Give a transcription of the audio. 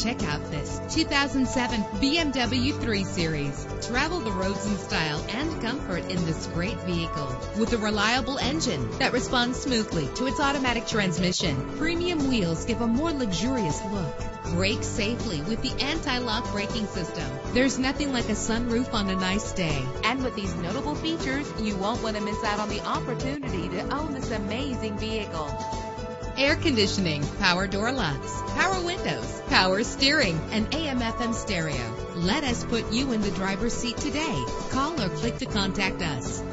Check out this 2007 BMW 3 Series. Travel the roads in style and comfort in this great vehicle. With a reliable engine that responds smoothly to its automatic transmission, premium wheels give a more luxurious look. Brake safely with the anti-lock braking system. There's nothing like a sunroof on a nice day. And with these notable features, you won't want to miss out on the opportunity to own this amazing vehicle. Air conditioning, power door locks, power windows, power steering, and AM/FM stereo. Let us put you in the driver's seat today. Call or click to contact us.